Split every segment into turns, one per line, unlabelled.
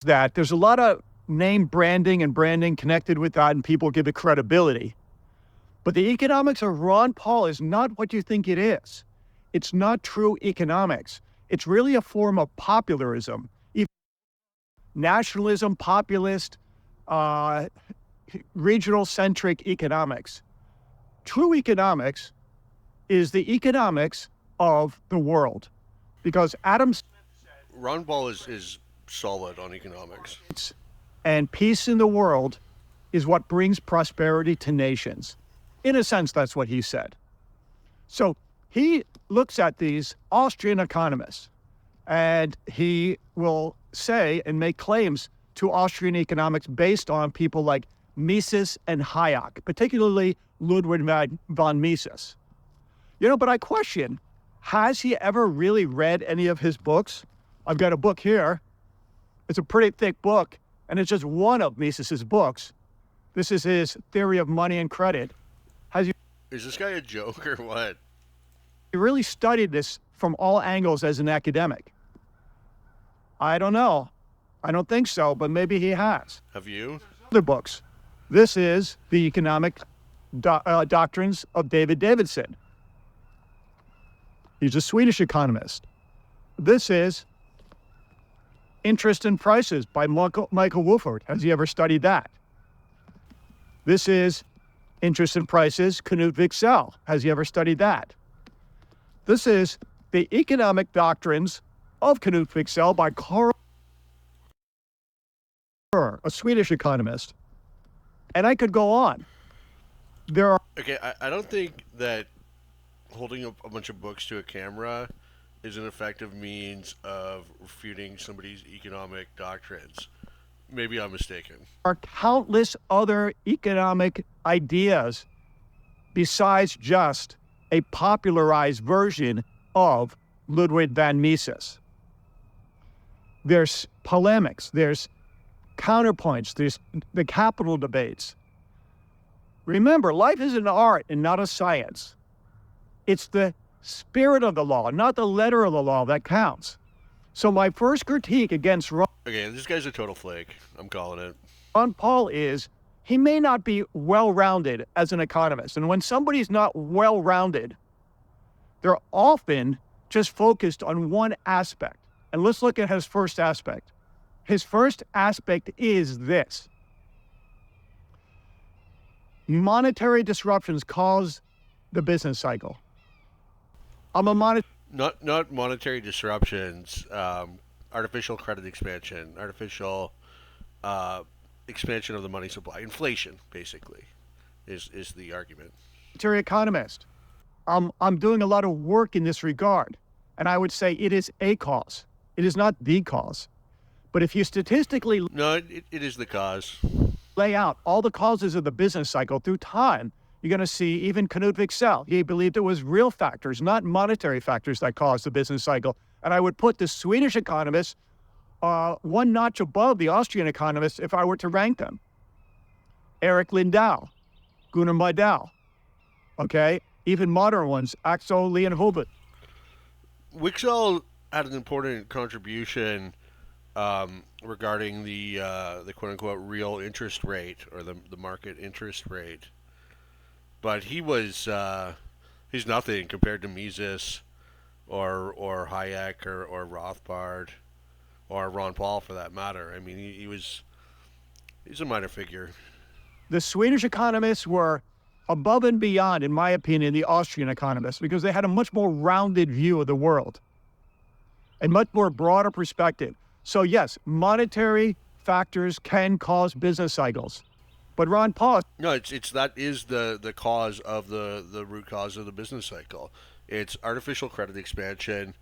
that there's a lot of name branding and branding connected with that, and people give it credibility. But the economics of Ron Paul is not what you think it is. It's not true economics. It's really a form of popularism, nationalism, populist, regional-centric economics. True economics is the economics of the world, because Adam Smith
Ron Paul is solid on economics.
says, and peace in the world is what brings prosperity to nations. In a sense, that's what he said. So he looks at these Austrian economists, and he will say and make claims to Austrian economics based on people like Mises and Hayek, particularly Ludwig von Mises. But I question, has he ever really read any of his books? I've got a book here. It's a pretty thick book, and it's just one of Mises's books. This is his Theory of Money and Credit.
Is this guy a joke or what?
He really studied this from all angles as an academic. I don't know. I don't think so, but maybe he has.
Have you?
Other books. This is the Economic Doctrines of David Davidson. He's a Swedish economist. This is Interest and Prices by Michael Wolford. Has he ever studied that? This is Interest and Prices, Knut Wicksell. Has he ever studied that? This is the Economic Doctrines of Knut Wicksell by Karl, a Swedish economist. And I could go on. There are...
Okay, I don't think that holding a bunch of books to a camera is an effective means of refuting somebody's economic doctrines. Maybe I'm mistaken.
Are countless other economic ideas besides just a popularized version of Ludwig von Mises. There's polemics, there's counterpoints, there's the capital debates. Remember, life is an art and not a science. It's the spirit of the law, not the letter of the law, that counts. So my first critique against
Okay, this guy's a total flake. I'm calling it.
Ron Paul is, he may not be well-rounded as an economist. And when somebody's not well-rounded, they're often just focused on one aspect. And let's look at his first aspect. His first aspect is this. Monetary disruptions cause the business cycle.
Not monetary disruptions, artificial credit expansion, artificial expansion of the money supply, inflation, basically, is the argument.
Monetary economist. I'm doing a lot of work in this regard, and I would say it is a cause. It is not the cause. But if you statistically
No, it is the cause.
lay out all the causes of the business cycle through time, you're going to see even Knut Wicksell. He believed it was real factors, not monetary factors, that caused the business cycle. And I would put the Swedish economists one notch above the Austrian economists if I were to rank them. Eric Lindau, Gunnar Myrdal, okay? Even modern ones, Axel Leonhubert.
Wicksell had an important contribution regarding the quote-unquote real interest rate, or the market interest rate. But he's nothing compared to Mises or Hayek or Rothbard or Ron Paul, for that matter. I mean, he's a minor figure.
The Swedish economists were above and beyond, in my opinion, the Austrian economists, because they had a much more rounded view of the world and much more broader perspective. So yes, monetary factors can cause business cycles. But Ron Paul...
No, that is the cause of the root cause of the business cycle. It's artificial credit expansion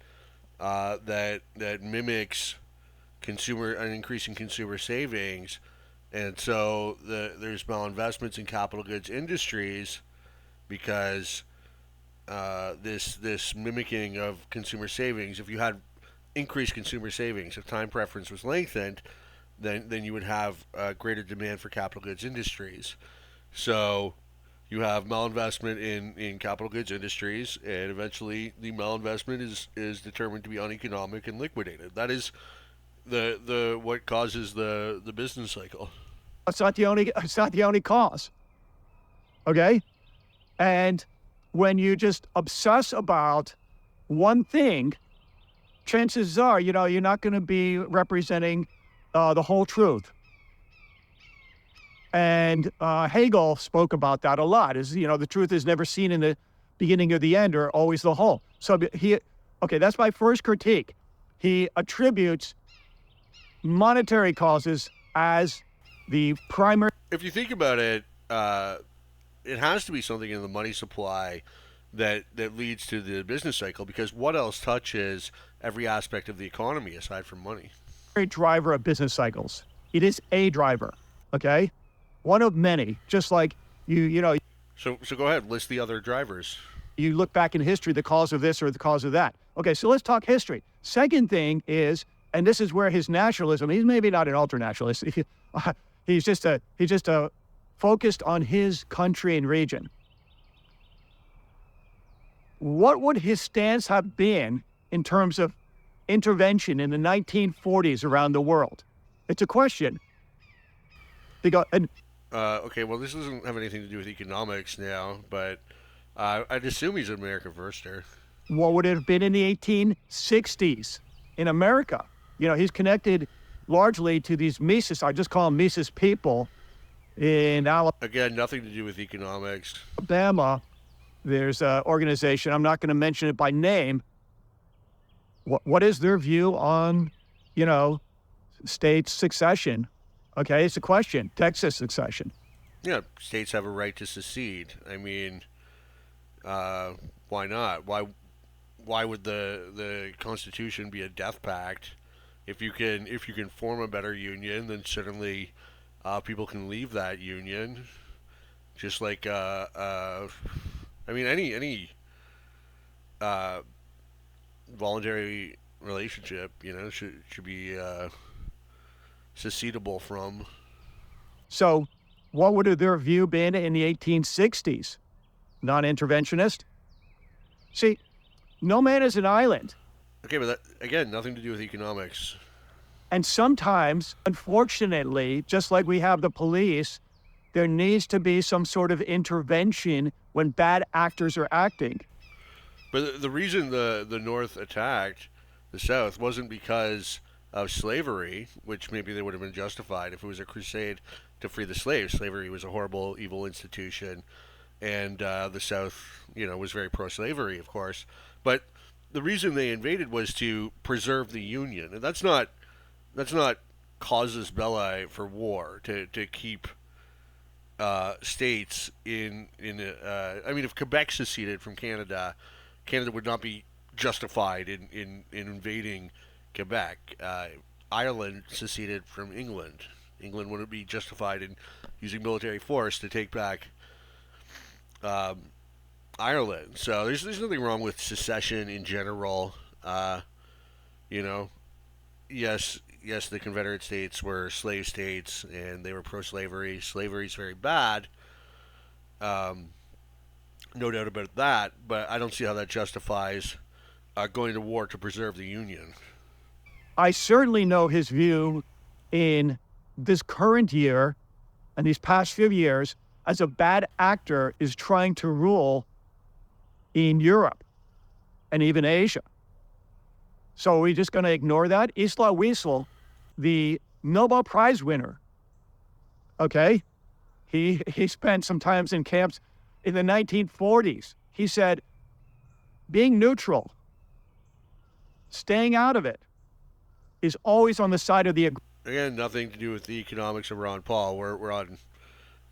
that mimics an increase in consumer savings, and so there's malinvestments in capital goods industries because this mimicking of consumer savings. If you had increased consumer savings, if time preference was lengthened, then you would have greater demand for capital goods industries. So you have malinvestment in capital goods industries, and eventually the malinvestment is determined to be uneconomic and liquidated. That is what what causes the business cycle.
It's not the only cause. Okay? And when you just obsess about one thing, chances are, you're not going to be representing the whole truth. And Hegel spoke about that a lot. The truth is never seen in the beginning or the end, or always the whole. So that's my first critique. He attributes monetary causes as the primary.
If you think about it, it has to be something in the money supply that leads to the business cycle, because what else touches every aspect of the economy aside from money?
Driver of business cycles. It is a driver, okay? One of many, just like
So go ahead, list the other drivers.
You look back in history, the cause of this or the cause of that. Okay, so let's talk history. Second thing is, and this is where his nationalism, he's maybe not an ultra-nationalist. He's just focused on his country and region. What would his stance have been in terms of intervention in the 1940s around the world? It's a question.
Okay, well, this doesn't have anything to do with economics now, but I'd assume he's an American firster.
What would it have been in the 1860s in America? He's connected largely to these Mises, I just call them Mises people, in Alabama.
Again, nothing to do with economics.
There's an organization, I'm not going to mention it by name. What is their view on, state succession? Okay, it's a question. Texas succession.
Yeah, states have a right to secede. I mean, why not? Why would the Constitution be a death pact? If you can form a better union, then certainly people can leave that union. Just like any voluntary relationship, should be secedable from.
So, what would their view been in the 1860s? Non-interventionist? See, no man is an island.
Okay, but that, again, nothing to do with economics.
And sometimes, unfortunately, just like we have the police, there needs to be some sort of intervention when bad actors are acting.
But the reason the North attacked the South wasn't because of slavery, which maybe they would have been justified if it was a crusade to free the slaves. Slavery was a horrible, evil institution, and the South, was very pro-slavery, of course. But the reason they invaded was to preserve the Union, and that's not casus belli for war, to keep states in if Quebec seceded from Canada, Canada would not be justified in invading Quebec. Ireland seceded from England. England wouldn't be justified in using military force to take back Ireland. So there's nothing wrong with secession in general. Yes, the Confederate States were slave states and they were pro-slavery. Slavery is very bad. No doubt about that. But I don't see how that justifies going to war to preserve the Union.
I certainly know his view in this current year and these past few years as a bad actor is trying to rule in Europe and even Asia. So are we just going to ignore that? Isla Wiesel, the Nobel Prize winner, okay? He spent some time in camps in the 1940s. He said, being neutral, staying out of it, is always on the side of the
Again, nothing to do with the economics of Ron Paul. We're on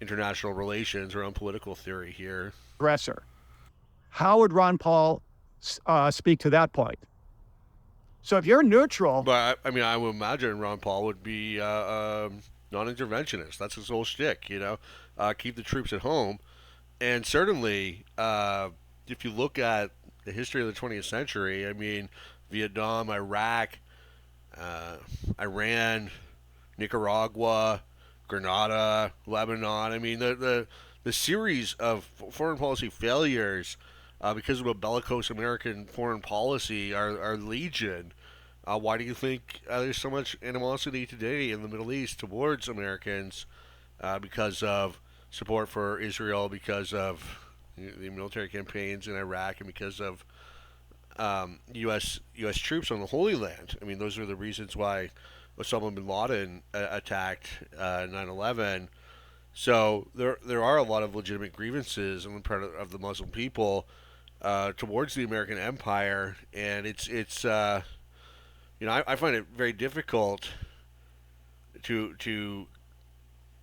international relations. We're on political theory here.
aggressor. How would Ron Paul speak to that point? So if you're neutral...
But, I would imagine Ron Paul would be non-interventionist. That's his whole shtick, keep the troops at home. And certainly, if you look at the history of the 20th century, Vietnam, Iraq, Iran, Nicaragua, Grenada, Lebanon. The series of foreign policy failures because of a bellicose American foreign policy are legion. Why do you think there's so much animosity today in the Middle East towards Americans because of support for Israel, because of the military campaigns in Iraq, and because of U.S. troops on the Holy Land? I mean, those are the reasons why Osama bin Laden attacked 9/11. So there are a lot of legitimate grievances on the part of the Muslim people towards the American empire, and it's I find it very difficult to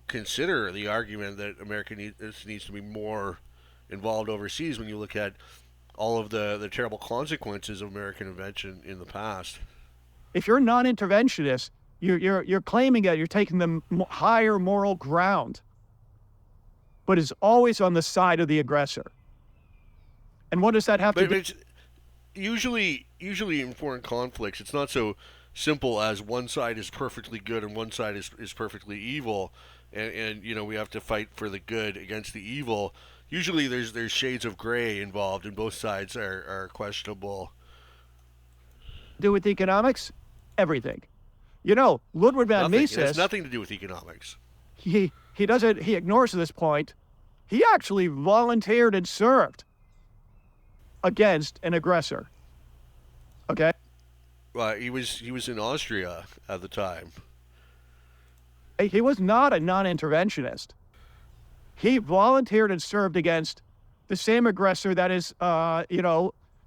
consider the argument that America needs to be more involved overseas when you look at all of the terrible consequences of American intervention in the past.
If you're non-interventionist, you're claiming that you're taking the higher moral ground, but is always on the side of the aggressor. And what does that have to
But
do?
it's usually in foreign conflicts, it's not so simple as one side is perfectly good and one side is perfectly evil, and we have to fight for the good against the evil. Usually there's shades of gray involved, and both sides are questionable.
Do with economics? Everything. Ludwig von
Nothing. It has
Mises,
nothing to do with economics.
he ignores this point. He actually volunteered and served against an aggressor. Okay?
He was in Austria at the time.
He was not a non-interventionist. He volunteered and served against the same aggressor that is,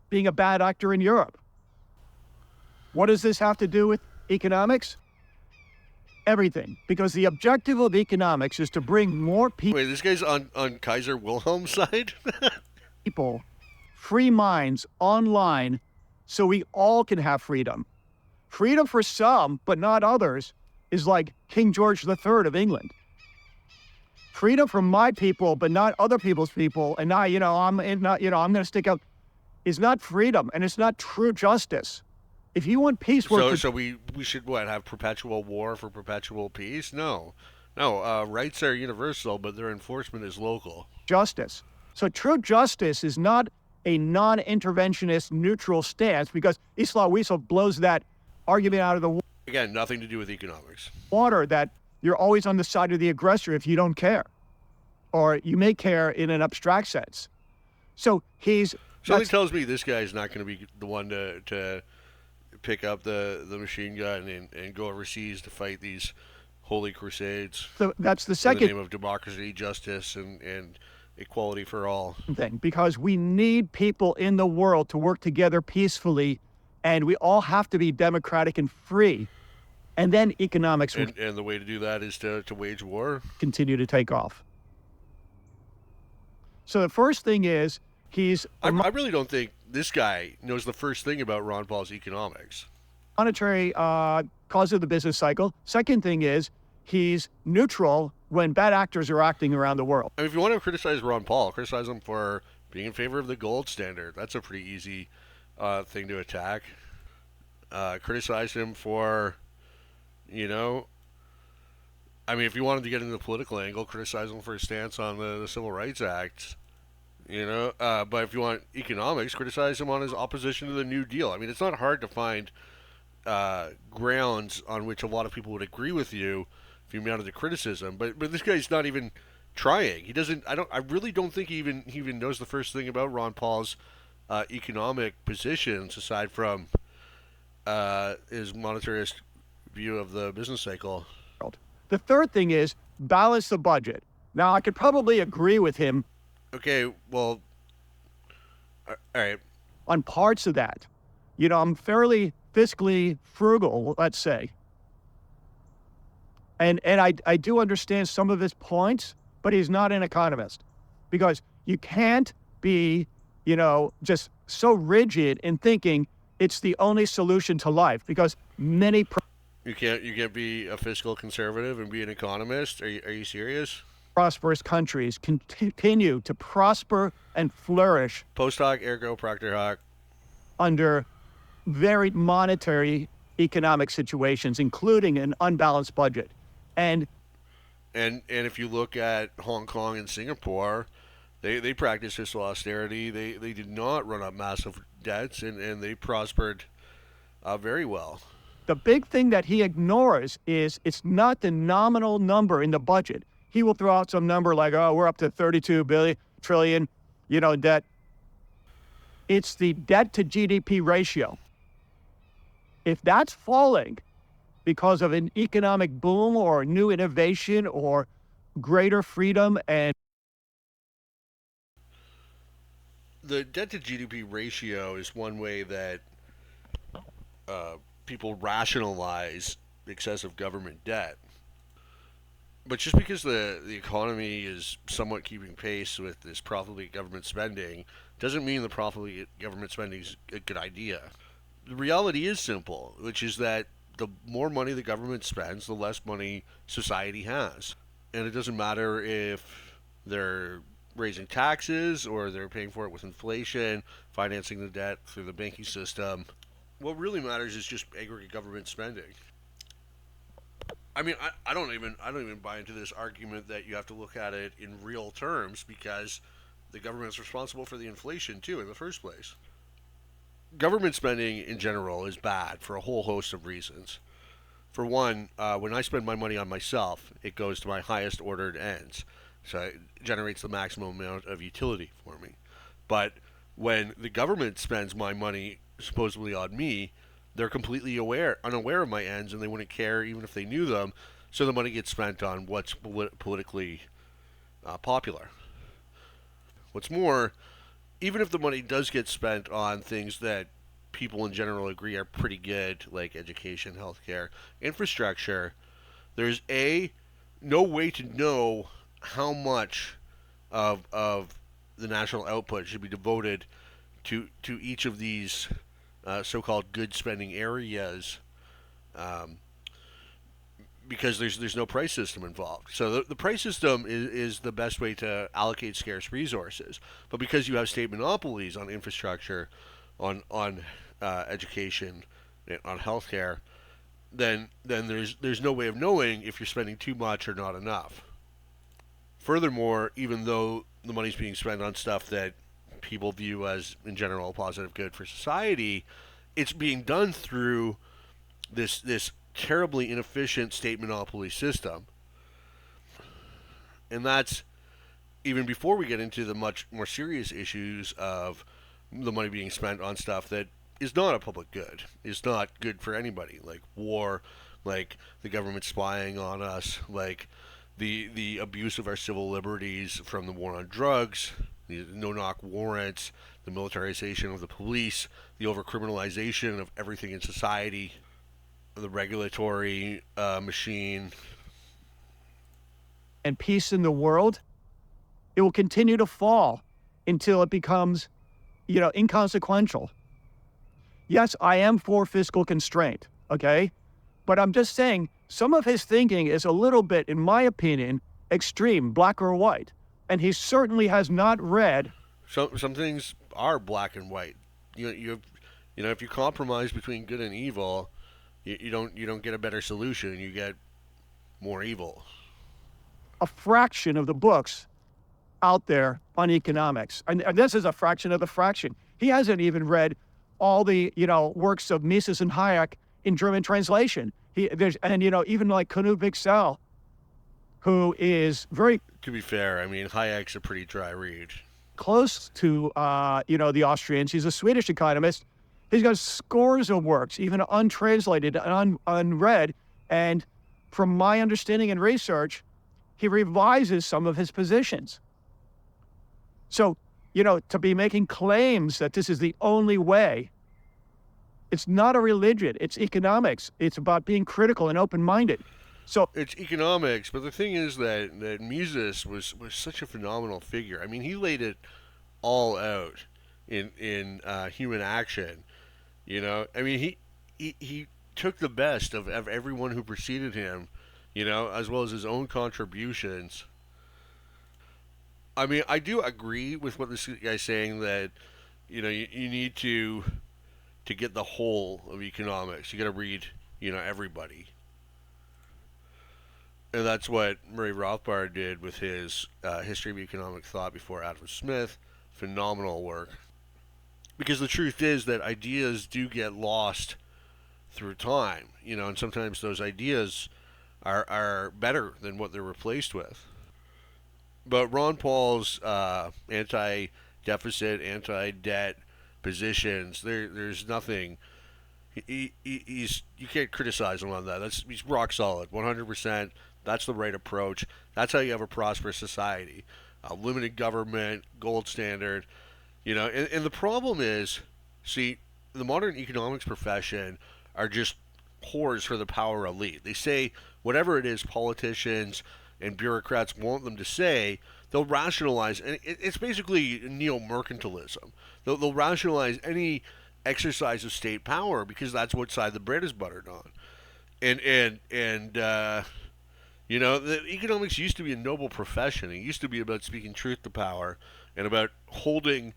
being a bad actor in Europe. What does this have to do with economics? Everything. Because the objective of economics is to bring more
Wait, this guy's on Kaiser Wilhelm's side?
people, free minds online, so we all can have freedom. Freedom for some, but not others, is like King George III of England. Freedom for my people, but not other people's people, and now, I'm going to stick out, is not freedom, and it's not true justice. If you want peace,
So we should have perpetual war for perpetual peace? No. Rights are universal, but their enforcement is local.
justice. So true justice is not a non-interventionist neutral stance, because Isla Wiesel blows that argument out of the
Again, nothing to do with economics.
water that you're always on the side of the aggressor if you don't care, or you may care in an abstract sense. So
Something tells me this guy is not going to be the one to pick up the machine gun and go overseas to fight these holy crusades.
so that's the
In the
second
name of democracy, justice, and equality for all.
thing, because we need people in the world to work together peacefully, and we all have to be democratic and free. And then economics will
And the way to do that is to wage war.
continue to take off. So the first thing is
I really don't think this guy knows the first thing about Ron Paul's economics.
monetary cause of the business cycle. Second thing is he's neutral when bad actors are acting around the world.
I mean, if you want to criticize Ron Paul, criticize him for being in favor of the gold standard. That's a pretty easy thing to attack. Criticize him for, if you wanted to get into the political angle, criticize him for his stance on the Civil Rights Act. But if you want economics, criticize him on his opposition to the New Deal. I mean, it's not hard to find grounds on which a lot of people would agree with you if you mounted the criticism. But this guy's not even trying. He doesn't. I really don't think he even knows the first thing about Ron Paul's economic positions aside from his monetarist view of the business cycle.
The third thing is balance the budget. Now, I could probably agree with him
Okay, well, all right.
on parts of that. I'm fairly fiscally frugal, let's say. And I do understand some of his points, but he's not an economist, because you can't be, just so rigid in thinking it's the only solution to life, because many
You can't be a fiscal conservative and be an economist. Are you serious?
prosperous countries continue to prosper and flourish
Post hoc ergo propter hoc.
under very monetary economic situations, including an unbalanced budget. And
if you look at Hong Kong and Singapore, they practiced fiscal austerity. They did not run up massive debts, and they prospered Very well.
The big thing that he ignores is it's not the nominal number in the budget. He will throw out some number like, oh, we're up to 32 trillion, debt. It's the debt to GDP ratio. If that's falling because of an economic boom or new innovation or greater freedom and
The debt to GDP ratio is one way that uh, people rationalize excessive government debt. But just because the economy is somewhat keeping pace with this profligate government spending doesn't mean the profligate government spending is a good idea. The reality is simple, which is that the more money the government spends, the less money society has. And it doesn't matter if they're raising taxes or they're paying for it with inflation, financing the debt through the banking system. What really matters is just aggregate government spending. I mean, I don't even buy into this argument that you have to look at it in real terms because the government is responsible for the inflation too in the first place. Government spending in general is bad for a whole host of reasons. For one, when I spend my money on myself, it goes to my highest ordered ends, so it generates the maximum amount of utility for me. But when the government spends my money supposedly on me, they're completely unaware of my ends, and they wouldn't care even if they knew them. So the money gets spent on what's politically popular. What's more, even if the money does get spent on things that people in general agree are pretty good, like education, healthcare, infrastructure, there's no way to know how much of the national output should be devoted to each of these so-called good spending areas, um, because there's no price system involved. So the price system is the best way to allocate scarce resources. But because you have state monopolies on infrastructure, on education, on healthcare, then there's no way of knowing if you're spending too much or not enough. Furthermore, even though the money's being spent on stuff that people view as in general a positive good for society, it's being done through this terribly inefficient state monopoly system. And that's even before we get into the much more serious issues of the money being spent on stuff that is not a public good, is not good for anybody, like war, like the government spying on us, like the abuse of our civil liberties from the war on drugs, the no-knock warrants, the militarization of the police, the overcriminalization of everything in society, the regulatory machine.
and peace in the world, it will continue to fall until it becomes, inconsequential. Yes, I am for fiscal constraint, okay? But I'm just saying some of his thinking is a little bit, in my opinion, extreme, black or white. And he certainly has not read.
Some things are black and white. If you compromise between good and evil, you don't get a better solution. You get more evil.
A fraction of the books out there on economics. And this is a fraction of the fraction. He hasn't even read all the, works of Mises and Hayek in German translation. Even like Knut Wicksell, who is very
To be fair, I mean Hayek's a pretty dry read.
close to, the Austrians. He's a Swedish economist. He's got scores of works, even untranslated and unread. And from my understanding and research, he revises some of his positions. So, to be making claims that this is the only way, it's not a religion, it's economics. It's about being critical and open-minded. So
It's economics, but the thing is that Mises was such a phenomenal figure. I mean, he laid it all out in human action. I mean, he took the best of everyone who preceded him, as well as his own contributions. I mean, I do agree with what this guy's saying that you need to get the whole of economics. You got to read everybody, and that's what Murray Rothbard did with his History of Economic Thought before Adam Smith. Phenomenal work. Because the truth is that ideas do get lost through time, and sometimes those ideas are better than what they're replaced with. But Ron Paul's anti-deficit, anti-debt positions, there's nothing. He's you can't criticize him on that. He's rock solid, 100%. That's the right approach. That's how you have a prosperous society. Limited government, gold standard. And the problem is, see, the modern economics profession are just whores for the power elite. They say whatever it is politicians and bureaucrats want them to say, they'll rationalize, and it's basically neo-mercantilism. They'll rationalize any exercise of state power because that's what side the bread is buttered on. And the economics used to be a noble profession. It used to be about speaking truth to power and about holding,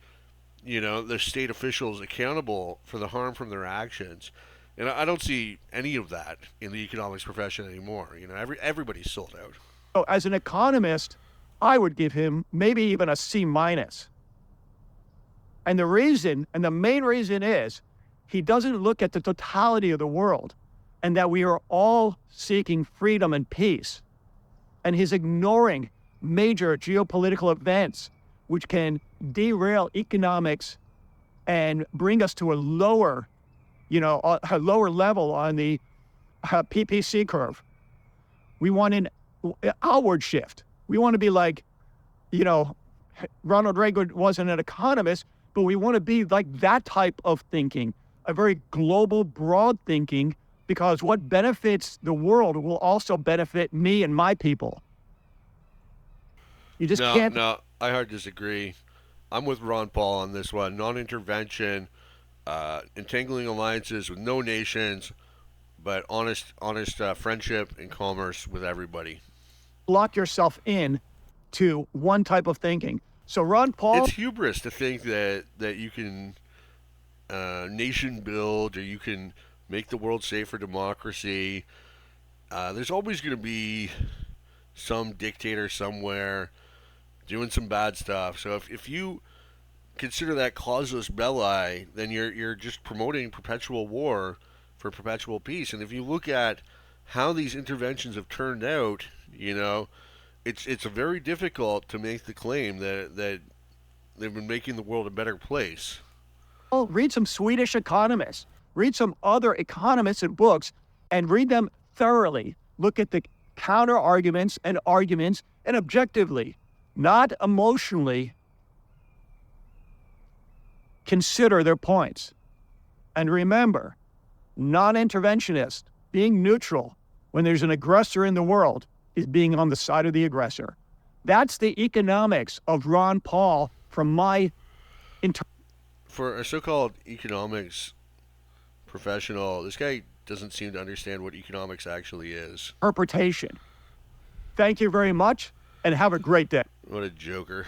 the state officials accountable for the harm from their actions. And I don't see any of that in the economics profession anymore. Everybody's sold out.
So as an economist, I would give him maybe even a C minus. And the main reason is he doesn't look at the totality of the world and that we are all seeking freedom and peace. And he's ignoring major geopolitical events which can derail economics and bring us to a lower level on the PPC curve. We want an outward shift. We want to be like, Ronald Reagan wasn't an economist, but we want to be like that type of thinking, a very global, broad thinking, because what benefits the world will also benefit me and my people. You just can't.
No, I hard disagree. I'm with Ron Paul on this one. Non-intervention, entangling alliances with no nations, but honest friendship and commerce with everybody.
Lock yourself in to one type of thinking. So Ron Paul...
It's hubris to think that you can nation build or you can make the world safe for democracy. There's always going to be some dictator somewhere doing some bad stuff. So if you consider that causus belli, then you're just promoting perpetual war for perpetual peace. And if you look at how these interventions have turned out, it's very difficult to make the claim that they've been making the world a better place.
Oh, read some Swedish economists. Read some other economists and books and read them thoroughly. Look at the counter arguments and objectively, not emotionally, consider their points. And remember, non-interventionist, being neutral when there's an aggressor in the world, is being on the side of the aggressor. That's the economics of Ron Paul from my
For a so-called economics professional, this guy doesn't seem to understand what economics actually is.
interpretation. Thank you very much, and have a great day.
What a joker.